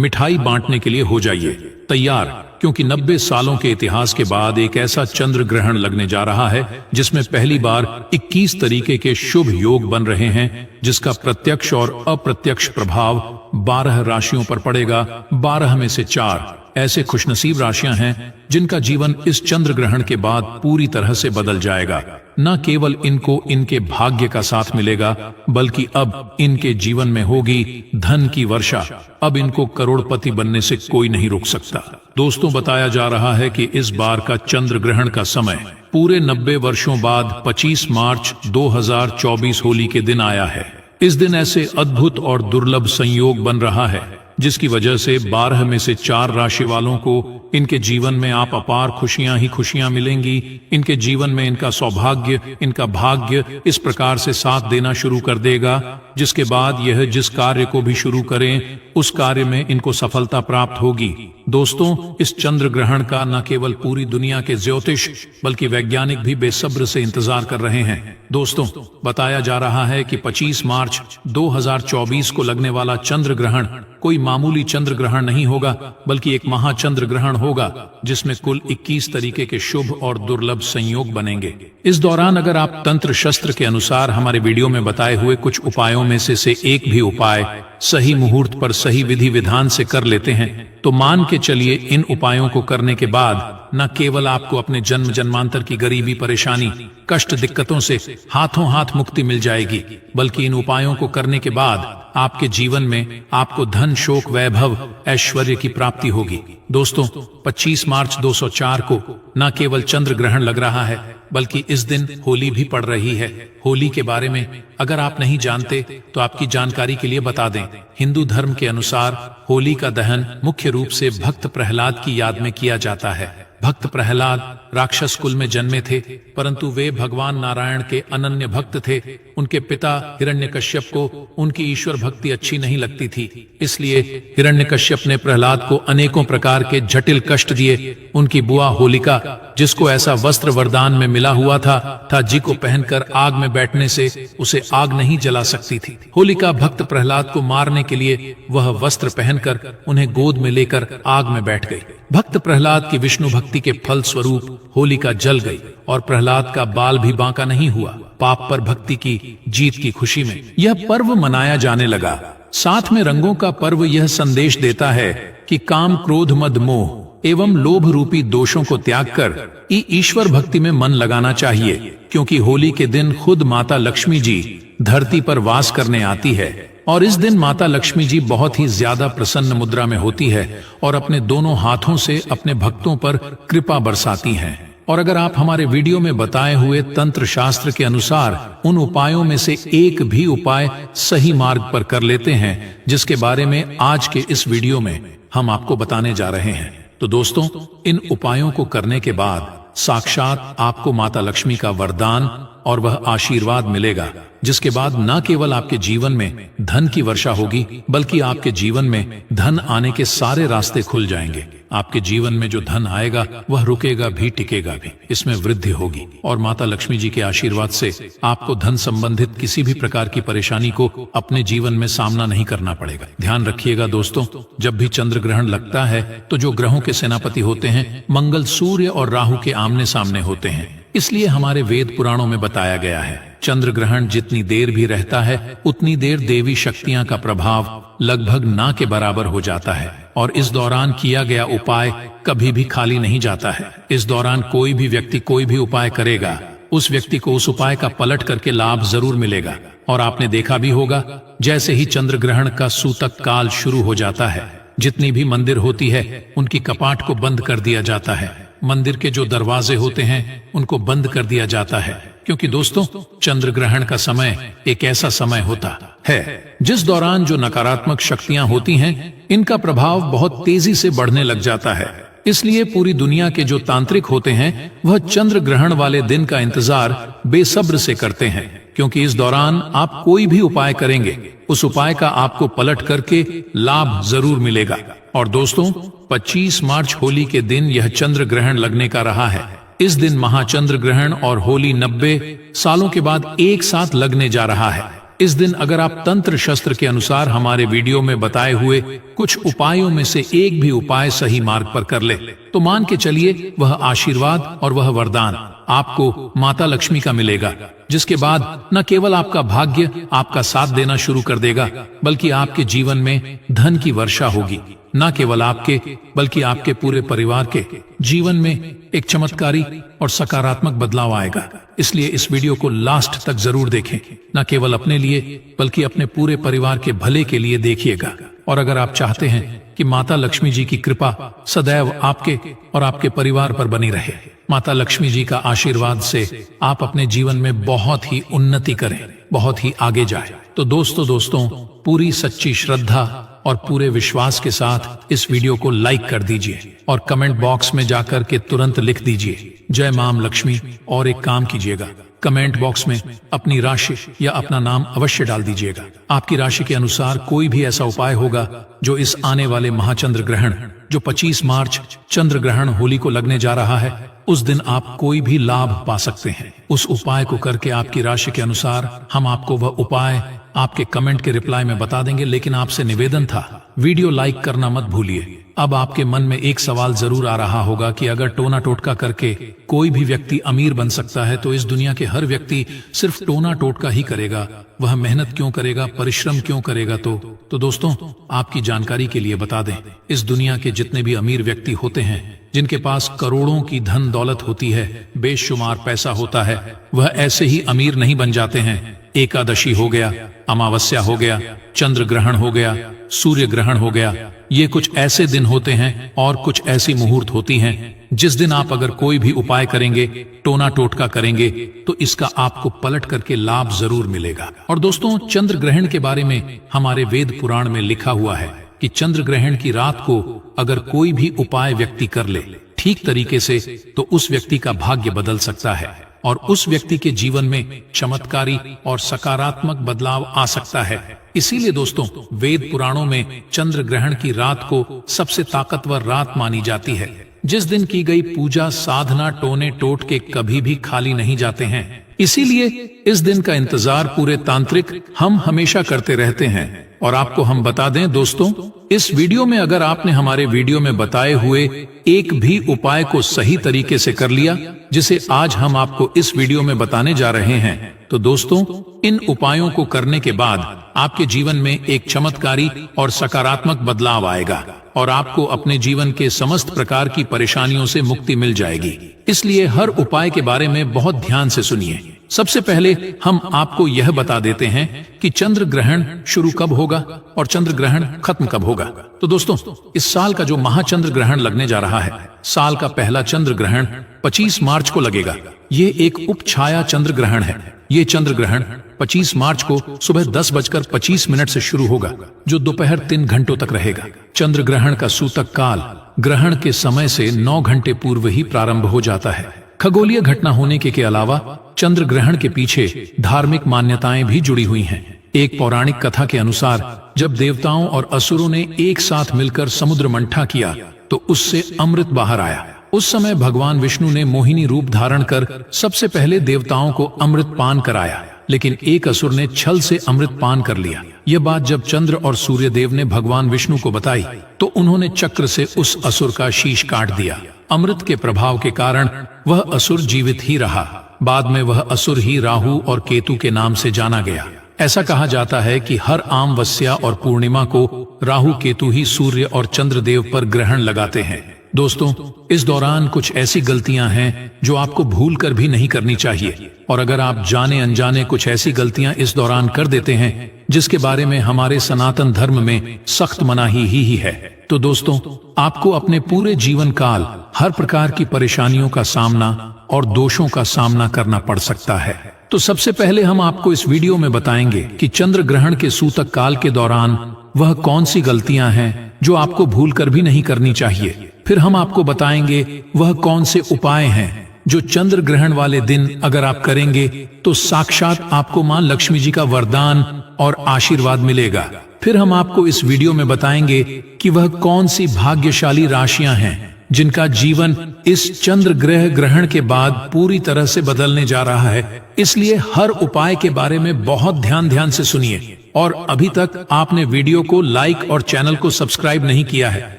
मिठाई बांटने के लिए हो जाइए तैयार, क्योंकि 90 सालों के इतिहास के बाद एक ऐसा चंद्र ग्रहण लगने जा रहा है जिसमें पहली बार 21 तरीके के शुभ योग बन रहे हैं, जिसका प्रत्यक्ष और अप्रत्यक्ष प्रभाव 12 राशियों पर पड़ेगा। 12 में से 4 ऐसे खुशनसीब राशियां हैं जिनका जीवन इस चंद्र ग्रहण के बाद पूरी तरह से बदल जाएगा। न केवल इनको इनके भाग्य का साथ मिलेगा, बल्कि अब इनके जीवन में होगी धन की वर्षा। अब इनको करोड़पति बनने से कोई नहीं रोक सकता। दोस्तों, बताया जा रहा है कि इस बार का चंद्र ग्रहण का समय पूरे 90 वर्षों बाद 25 मार्च 2024 होली के दिन आया है। इस दिन ऐसे अद्भुत और दुर्लभ संयोग बन रहा है जिसकी वजह से 12 में से 4 राशि वालों को इनके जीवन में आप अपार खुशियां ही खुशियां मिलेंगी। इनके जीवन में इनका सौभाग्य, इनका भाग्य इस प्रकार से साथ देना शुरू कर देगा, जिसके बाद यह जिस कार्य को भी शुरू करें उस कार्य में इनको सफलता प्राप्त होगी। दोस्तों, इस चंद्र ग्रहण का न केवल पूरी दुनिया के ज्योतिष बल्कि वैज्ञानिक भी बेसब्र से इंतजार कर रहे हैं। दोस्तों, बताया जा रहा है कि 25 मार्च 2024 को लगने वाला चंद्र ग्रहण कोई मामूली चंद्र ग्रहण नहीं होगा, बल्कि एक महाचंद्र ग्रहण होगा जिसमें कुल 21 तरीके के शुभ और दुर्लभ संयोग बनेंगे। इस दौरान अगर आप तंत्र शस्त्र के अनुसार हमारे वीडियो में बताए हुए कुछ उपायों में से एक भी उपाय सही मुहूर्त पर सही विधि विधान से कर लेते हैं तो मान के चलिए इन उपायों को करने के बाद न केवल आपको अपने जन्म जन्मांतर की गरीबी, परेशानी, कष्ट, दिक्कतों से हाथों हाथ मुक्ति मिल जाएगी, बल्कि इन उपायों को करने के बाद आपके जीवन में आपको धन, शोक, वैभव, ऐश्वर्य की प्राप्ति होगी। दोस्तों, 25 मार्च 2004 को न केवल चंद्र ग्रहण लग रहा है बल्कि इस दिन होली भी पड़ रही है। होली के बारे में अगर आप नहीं जानते तो आपकी जानकारी के लिए बता दें। हिंदू धर्म के अनुसार होली का दहन मुख्य रूप से भक्त प्रहलाद की याद में किया जाता है। भक्त प्रहलाद राक्षस कुल में जन्मे थे, परंतु वे भगवान नारायण के अनन्य भक्त थे। उनके पिता हिरण्यकश्यप को उनकी ईश्वर भक्ति अच्छी नहीं लगती थी, इसलिए हिरण्यकश्यप ने प्रहलाद को अनेकों प्रकार के जटिल कष्ट दिए। उनकी बुआ होलिका, जिसको ऐसा वस्त्र वरदान में मिला हुआ था जिसको पहनकर आग में बैठने से उसे आग नहीं जला सकती थी। होलिका भक्त प्रहलाद को मारने के लिए वह वस्त्र पहनकर उन्हें गोद में लेकर आग में बैठ गई। भक्त प्रहलाद की विष्णु भक्ति के फल स्वरूप होलिका जल गई और प्रहलाद का बाल भी बांका नहीं हुआ। पाप पर भक्ति की जीत की खुशी में यह पर्व मनाया जाने लगा। साथ में रंगों का पर्व यह संदेश देता है कि काम, क्रोध, मद, मोह एवं लोभ रूपी दोषों को त्याग कर ईश्वर भक्ति में मन लगाना चाहिए, क्योंकि होली के दिन खुद माता लक्ष्मी जी धरती पर वास करने आती है और इस दिन माता लक्ष्मी जी बहुत ही ज्यादा प्रसन्न मुद्रा में होती है और अपने दोनों हाथों से अपने भक्तों पर कृपा बरसाती हैं। और अगर आप हमारे वीडियो में बताए हुए तंत्र शास्त्र के अनुसार उन उपायों में से एक भी उपाय सही मार्ग पर कर लेते हैं, जिसके बारे में आज के इस वीडियो में हम आपको बताने जा रहे हैं, तो दोस्तों, इन उपायों को करने के बाद साक्षात आपको माता लक्ष्मी का वरदान और वह आशीर्वाद मिलेगा, जिसके बाद न केवल आपके जीवन में धन की वर्षा होगी बल्कि आपके जीवन में धन आने के सारे रास्ते खुल जाएंगे। आपके जीवन में जो धन आएगा वह रुकेगा भी, टिकेगा भी, इसमें वृद्धि होगी और माता लक्ष्मी जी के आशीर्वाद से आपको धन संबंधित किसी भी प्रकार की परेशानी को अपने जीवन में सामना नहीं करना पड़ेगा। ध्यान रखिएगा दोस्तों, जब भी चंद्र ग्रहण लगता है तो जो ग्रहों के सेनापति होते हैं मंगल, सूर्य और राहु के आमने सामने होते हैं, इसलिए हमारे वेद पुराणों में बताया गया है चंद्र ग्रहण जितनी देर भी रहता है उतनी देर देवी शक्तियां का प्रभाव लगभग ना के बराबर हो जाता है और इस दौरान किया गया उपाय कभी भी खाली नहीं जाता है। इस दौरान कोई भी व्यक्ति कोई भी उपाय करेगा, उस व्यक्ति को उस उपाय का पलट करके लाभ जरूर मिलेगा। और आपने देखा भी होगा, जैसे ही चंद्र ग्रहण का सूतक काल शुरू हो जाता है, जितनी भी मंदिर होती है उनकी कपाट को बंद कर दिया जाता है। मंदिर के जो दरवाजे होते हैं उनको बंद कर दिया जाता है, क्योंकि दोस्तों, चंद्र ग्रहण का समय एक ऐसा समय होता है जिस दौरान जो नकारात्मक शक्तियां होती हैं इनका प्रभाव बहुत तेजी से बढ़ने लग जाता है। इसलिए पूरी दुनिया के जो तांत्रिक होते हैं वह चंद्र ग्रहण वाले दिन का इंतजार बेसब्र से करते हैं, क्योंकि इस दौरान आप कोई भी उपाय करेंगे उस उपाय का आपको पलट करके लाभ जरूर मिलेगा। और दोस्तों, 25 मार्च होली के दिन यह चंद्र ग्रहण लगने का रहा है। इस दिन महाचंद्र ग्रहण और होली 90 सालों के बाद एक साथ लगने जा रहा है। इस दिन अगर आप तंत्र शस्त्र के अनुसार हमारे वीडियो में बताए हुए कुछ उपायों में से एक भी उपाय सही मार्ग पर कर ले तो मान के चलिए वह आशीर्वाद और वह वरदान आपको माता लक्ष्मी का मिलेगा, जिसके बाद न केवल आपका भाग्य आपका साथ देना शुरू कर देगा बल्कि आपके जीवन में धन की वर्षा होगी। न केवल आपके बल्कि आपके पूरे परिवार के जीवन में एक चमत्कारी और सकारात्मक बदलाव आएगा। इसलिए इस वीडियो को लास्ट तक जरूर देखें, न केवल अपने लिए बल्कि अपने पूरे परिवार के भले के लिए देखिएगा। और अगर आप चाहते हैं कि माता लक्ष्मी जी की कृपा सदैव आपके और आपके परिवार पर बनी रहे, माता लक्ष्मी जी का आशीर्वाद से आप अपने जीवन में बहुत ही उन्नति करें, बहुत ही आगे जाए, तो दोस्तों पूरी सच्ची श्रद्धा और पूरे विश्वास के साथ इस वीडियो को लाइक कर दीजिए और कमेंट बॉक्स में जाकर के तुरंत लिख दीजिए जय मां लक्ष्मी। और एक काम कीजिएगा, कमेंट बॉक्स में अपनी राशि या अपना नाम अवश्य डाल दीजिएगा। आपकी राशि के अनुसार कोई भी ऐसा उपाय होगा जो इस आने वाले महाचंद्र ग्रहण जो 25 मार्च चंद्र ग्रहण होली को लगने जा रहा है, उस दिन आप कोई भी लाभ पा सकते हैं। उस उपाय को करके आपकी राशि के अनुसार हम आपको वह उपाय आपके कमेंट के रिप्लाई में बता देंगे। लेकिन आपसे निवेदन था, वीडियो लाइक करना मत भूलिए। अब आपके मन में एक सवाल जरूर आ रहा होगा कि अगर टोना टोटका करके कोई भी व्यक्ति अमीर बन सकता है तो इस दुनिया के हर व्यक्ति सिर्फ टोना टोटका ही करेगा, वह मेहनत क्यों करेगा, परिश्रम क्यों करेगा? तो दोस्तों आपकी जानकारी के लिए बता दें, इस दुनिया के जितने भी अमीर व्यक्ति होते हैं जिनके पास करोड़ों की धन दौलत होती है, बेशुमार पैसा होता है, वह ऐसे ही अमीर नहीं बन जाते हैं। एकादशी हो गया, अमावस्या हो गया, चंद्र ग्रहण हो गया, सूर्य ग्रहण हो गया, ये कुछ ऐसे दिन होते हैं और कुछ ऐसी मुहूर्त होती हैं जिस दिन आप अगर कोई भी उपाय करेंगे, टोना टोटका करेंगे, तो इसका आपको पलट करके लाभ जरूर मिलेगा। और दोस्तों चंद्र ग्रहण के बारे में हमारे वेद पुराण में लिखा हुआ है कि चंद्र ग्रहण की रात को अगर कोई भी उपाय व्यक्ति कर ले ठीक तरीके से तो उस व्यक्ति का भाग्य बदल सकता है और उस व्यक्ति के जीवन में चमत्कारी और सकारात्मक बदलाव आ सकता है। इसीलिए दोस्तों वेद पुराणों में चंद्र ग्रहण की रात को सबसे ताकतवर रात मानी जाती है, जिस दिन की गई पूजा साधना टोने टोट के कभी भी खाली नहीं जाते हैं। इसीलिए इस दिन का इंतजार पूरे तांत्रिक हम हमेशा करते रहते हैं। और आपको हम बता दें दोस्तों, इस वीडियो में अगर आपने हमारे वीडियो में बताए हुए एक भी उपाय को सही तरीके से कर लिया, जिसे आज हम आपको इस वीडियो में बताने जा रहे हैं, तो दोस्तों इन उपायों को करने के बाद आपके जीवन में एक चमत्कारी और सकारात्मक बदलाव आएगा और आपको अपने जीवन के समस्त प्रकार की परेशानियों से मुक्ति मिल जाएगी। इसलिए हर उपाय के बारे में बहुत ध्यान से सुनिए। सबसे पहले हम आपको यह बता देते हैं कि चंद्र ग्रहण शुरू कब होगा और चंद्र ग्रहण खत्म कब होगा। तो दोस्तों इस साल का जो महाचंद्र ग्रहण लगने जा रहा है, साल का पहला चंद्र ग्रहण 25 मार्च को लगेगा। ये एक उपछाया चंद्र ग्रहण है। ये चंद्र ग्रहण 25 मार्च को सुबह 10:25 से शुरू होगा, जो दोपहर 3 घंटों तक रहेगा। चंद्र ग्रहण का सूतक काल ग्रहण के समय से 9 घंटे पूर्व ही प्रारंभ हो जाता है। खगोलीय घटना होने के अलावा चंद्र ग्रहण के पीछे धार्मिक मान्यताएं भी जुड़ी हुई हैं। एक पौराणिक कथा के अनुसार जब देवताओं और असुरों ने एक साथ मिलकर समुद्र मंथा किया तो उससे अमृत बाहर आया। उस समय भगवान विष्णु ने मोहिनी रूप धारण कर सबसे पहले देवताओं को अमृत पान कराया, लेकिन एक असुर ने छल से अमृत पान कर लिया। यह बात जब चंद्र और सूर्य देव ने भगवान विष्णु को बताई तो उन्होंने चक्र से उस असुर का शीश काट दिया। अमृत के प्रभाव के कारण वह असुर जीवित ही रहा। बाद में वह असुर ही राहु और केतु के नाम से जाना गया। ऐसा कहा जाता है कि हर अमावस्या और पूर्णिमा को राहु केतु ही सूर्य और चंद्र देव पर ग्रहण लगाते हैं। दोस्तों इस दौरान कुछ ऐसी गलतियां हैं जो आपको भूल कर भी नहीं करनी चाहिए, और अगर आप जाने अनजाने कुछ ऐसी गलतियां इस दौरान कर देते हैं जिसके बारे में हमारे सनातन धर्म में सख्त मनाही ही है, तो दोस्तों आपको अपने पूरे जीवन काल हर प्रकार की परेशानियों का सामना और दोषों का सामना करना पड़ सकता है। तो सबसे पहले हम आपको इस वीडियो में बताएंगे कि चंद्र ग्रहण के सूतक काल के दौरान वह कौन सी गलतियां हैं जो आपको भूल कर भी नहीं करनी चाहिए। फिर हम आपको बताएंगे वह कौन से उपाय हैं जो चंद्र ग्रहण वाले दिन अगर आप करेंगे तो साक्षात आपको मां लक्ष्मी जी का वरदान और आशीर्वाद मिलेगा। फिर हम आपको इस वीडियो में बताएंगे कि वह कौन सी भाग्यशाली राशियां हैं जिनका जीवन इस चंद्र ग्रहण के बाद पूरी तरह से बदलने जा रहा है, इसलिए हर उपाय के बारे में बहुत ध्यान से सुनिए। और अभी तक आपने वीडियो को लाइक और चैनल को सब्सक्राइब नहीं किया है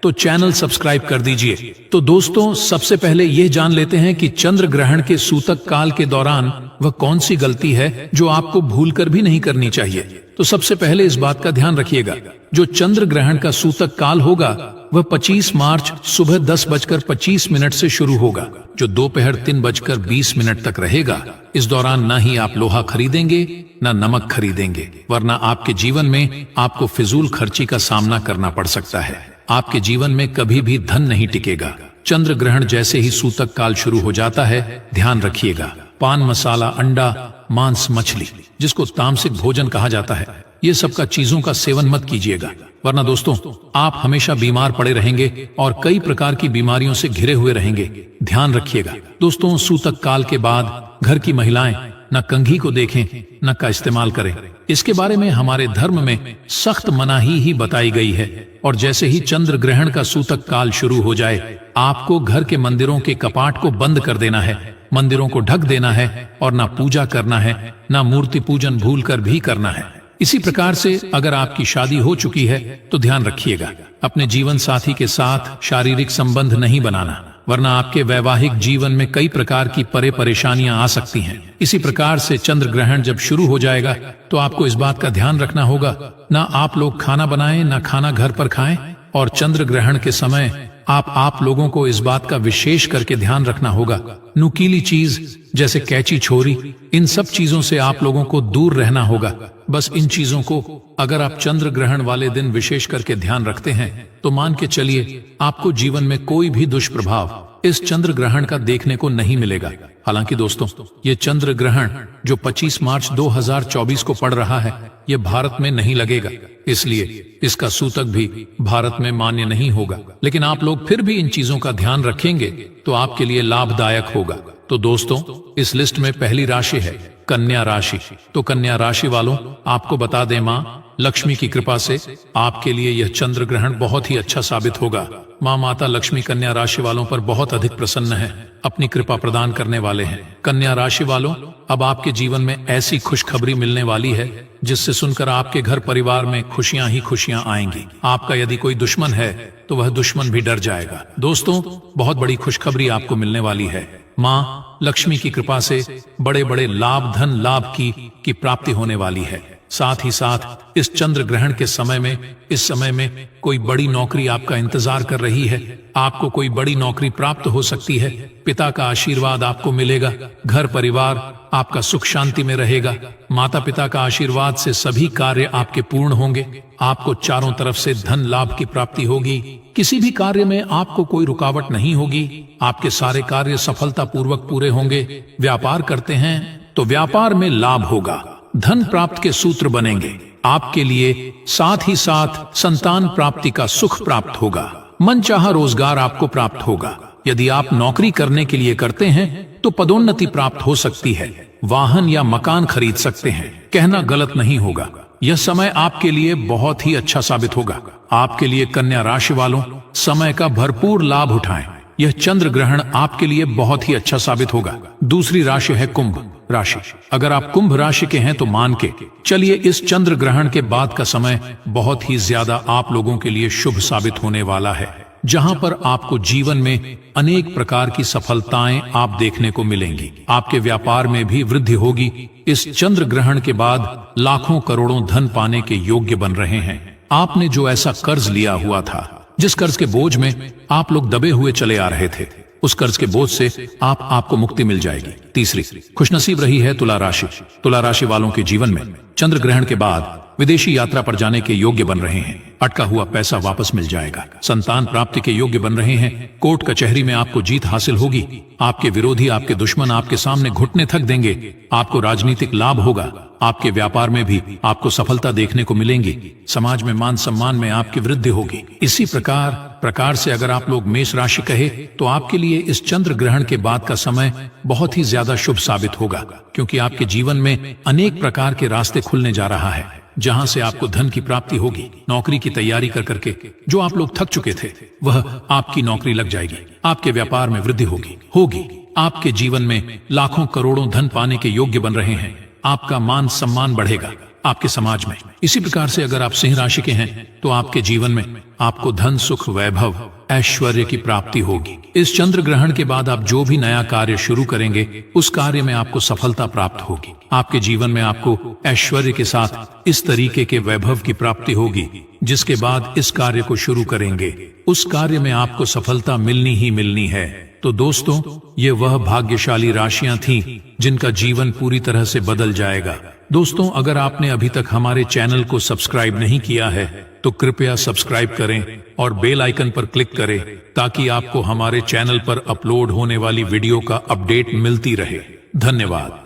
तो चैनल सब्सक्राइब कर दीजिए। तो दोस्तों, सबसे पहले यह जान लेते हैं कि चंद्र ग्रहण के सूतक काल के दौरान वह कौन सी गलती है जो आपको भूलकर भी नहीं करनी चाहिए। तो सबसे पहले इस बात का ध्यान रखिएगा, जो चंद्र ग्रहण का सूतक काल होगा वह 25 मार्च सुबह 10:25 से शुरू होगा, जो दोपहर 3:20 तक रहेगा। इस दौरान न ही आप लोहा खरीदेंगे न नमक खरीदेंगे, वरना आपके जीवन में आपको फिजूल खर्ची का सामना करना पड़ सकता है। आपके जीवन में कभी भी धन नहीं टिकेगा। चंद्र ग्रहण जैसे ही सूतक काल शुरू हो जाता है, ध्यान रखिएगा, पान मसाला, अंडा, मांस, मछली, जिसको तामसिक भोजन कहा जाता है, ये सब का चीजों का सेवन मत कीजिएगा, वरना दोस्तों आप हमेशा बीमार पड़े रहेंगे और कई प्रकार की बीमारियों से घिरे हुए रहेंगे। ध्यान रखिएगा दोस्तों, सूतक काल के बाद घर की महिलाएं न कंघी को देखें न का इस्तेमाल करें। इसके बारे में हमारे धर्म में सख्त मनाही ही बताई गई है। और जैसे ही चंद्र ग्रहण का सूतक काल शुरू हो जाए, आपको घर के मंदिरों के कपाट को बंद कर देना है, मंदिरों को ढक देना है और ना पूजा करना है, ना मूर्ति पूजन भूलकर भी करना है। इसी प्रकार से अगर आपकी शादी हो चुकी है तो ध्यान रखिएगा, अपने जीवन साथी के साथ शारीरिक संबंध नहीं बनाना, वरना आपके वैवाहिक जीवन में कई प्रकार की परेशानियां आ सकती हैं। इसी प्रकार से चंद्र ग्रहण जब शुरू हो जाएगा तो आपको इस बात का ध्यान रखना होगा, ना आप लोग खाना बनाएं ना खाना घर पर खाएं। और चंद्र ग्रहण के समय आप लोगों को इस बात का विशेष करके ध्यान रखना होगा, नुकीली चीज जैसे कैंची, छोरी, इन सब चीजों से आप लोगों को दूर रहना होगा। बस इन चीजों को अगर आप चंद्र ग्रहण वाले दिन विशेष करके ध्यान रखते हैं तो मान के चलिए आपको जीवन में कोई भी दुष्प्रभाव इस चंद्र ग्रहण का देखने को नहीं मिलेगा। हालांकि दोस्तों, ये चंद्र ग्रहण जो 25 मार्च 2024 को पड़ रहा है, ये भारत में नहीं लगेगा, इसलिए इसका सूतक भी भारत में मान्य नहीं होगा। लेकिन आप लोग फिर भी इन चीजों का ध्यान रखेंगे तो आपके लिए लाभदायक होगा। तो दोस्तों, इस लिस्ट में पहली राशि है कन्या राशि। तो कन्या राशि वालों, आपको बता दें, माँ लक्ष्मी की कृपा से आपके लिए यह चंद्र ग्रहण बहुत ही अच्छा साबित होगा। माँ माता लक्ष्मी कन्या राशि वालों पर बहुत अधिक प्रसन्न है, अपनी कृपा प्रदान करने वाले हैं। कन्या राशि वालों, अब आपके जीवन में ऐसी खुशखबरी मिलने वाली है जिससे सुनकर आपके घर परिवार में खुशियां ही खुशियां आएंगी। आपका यदि कोई दुश्मन है तो वह दुश्मन भी डर जाएगा। दोस्तों, बहुत बड़ी खुशखबरी आपको मिलने वाली है। माँ लक्ष्मी की कृपा से बड़े बड़े लाभ, धन लाभ की प्राप्ति होने वाली है। साथ ही साथ इस चंद्र ग्रहण के समय में, इस समय में कोई बड़ी नौकरी आपका इंतजार कर रही है। आपको कोई बड़ी नौकरी प्राप्त हो सकती है। पिता का आशीर्वाद आपको मिलेगा। घर परिवार आपका सुख शांति में रहेगा। माता पिता का आशीर्वाद से सभी कार्य आपके पूर्ण होंगे। आपको चारों तरफ से धन लाभ की प्राप्ति होगी। किसी भी कार्य में आपको कोई रुकावट नहीं होगी। आपके सारे कार्य सफलता पूर्वक पूरे होंगे। व्यापार करते हैं तो व्यापार में लाभ होगा। धन प्राप्त के सूत्र बनेंगे आपके लिए। साथ ही साथ संतान प्राप्ति का सुख प्राप्त होगा। मनचाहा रोजगार आपको प्राप्त होगा। यदि आप नौकरी करने के लिए करते हैं तो पदोन्नति प्राप्त हो सकती है। वाहन या मकान खरीद सकते हैं। कहना गलत नहीं होगा। यह समय आपके लिए बहुत ही अच्छा साबित होगा। आपके लिए कन्या राशि वालों, समय का भरपूर लाभ उठाएं। यह चंद्र ग्रहण आपके लिए बहुत ही अच्छा साबित होगा। दूसरी राशि है कुंभ राशि। अगर आप कुंभ राशि के हैं तो मान के चलिए, इस चंद्र ग्रहण के बाद का समय बहुत ही ज्यादा आप लोगों के लिए शुभ साबित होने वाला है, जहां पर आपको जीवन में अनेक प्रकार की सफलताएं आप देखने को मिलेंगी। आपके व्यापार में भी वृद्धि होगी। इस चंद्र ग्रहण के बाद लाखों करोड़ों धन पाने के योग्य बन रहे हैं। आपने जो ऐसा कर्ज लिया हुआ था, जिस कर्ज के बोझ में आप लोग दबे हुए चले आ रहे थे, उस कर्ज के बोझ से आपको मुक्ति मिल जाएगी। तीसरी खुशनसीब रही है तुला राशि। तुला राशि वालों के जीवन में चंद्र ग्रहण के बाद विदेशी यात्रा पर जाने के योग्य बन रहे हैं। अटका हुआ पैसा वापस मिल जाएगा। संतान प्राप्ति के योग्य बन रहे हैं। कोर्ट कचहरी में आपको जीत हासिल होगी। आपके विरोधी, आपके दुश्मन आपके सामने घुटने थक देंगे। आपको राजनीतिक लाभ होगा। आपके व्यापार में भी आपको सफलता देखने को मिलेंगी। समाज में मान सम्मान में आपकी वृद्धि होगी। इसी प्रकार से अगर आप लोग मेष राशि कहे तो आपके लिए इस चंद्र ग्रहण के बाद का समय बहुत ही ज्यादा शुभ साबित होगा, क्योंकि आपके जीवन में अनेक प्रकार के रास्ते खुलने जा रहा है। जहां से आपको धन की प्राप्ति होगी। नौकरी की तैयारी कर करके जो आप लोग थक चुके थे, वह आपकी नौकरी लग जाएगी। आपके व्यापार में वृद्धि होगी। आपके जीवन में लाखों करोड़ों धन पाने के योग्य बन रहे हैं। आपका मान सम्मान बढ़ेगा आपके समाज में। इसी प्रकार से अगर आप सिंह राशि के हैं तो आपके जीवन में आपको धन, सुख, वैभव, ऐश्वर्य की प्राप्ति होगी। इस चंद्र ग्रहण के बाद आप जो भी नया कार्य शुरू करेंगे, उस कार्य में आपको सफलता प्राप्त होगी। आपके जीवन में आपको ऐश्वर्य के साथ इस तरीके के वैभव की प्राप्ति होगी, जिसके बाद इस कार्य को शुरू करेंगे, उस कार्य में आपको सफलता मिलनी ही मिलनी है। तो दोस्तों, ये वह भाग्यशाली राशियां थीं जिनका जीवन पूरी तरह से बदल जाएगा। दोस्तों, अगर आपने अभी तक हमारे चैनल को सब्सक्राइब नहीं किया है तो कृपया सब्सक्राइब करें और बेल आइकन पर क्लिक करें, ताकि आपको हमारे चैनल पर अपलोड होने वाली वीडियो का अपडेट मिलती रहे। धन्यवाद।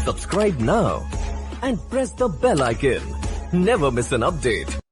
Subscribe now and press the bell icon. Never miss an update.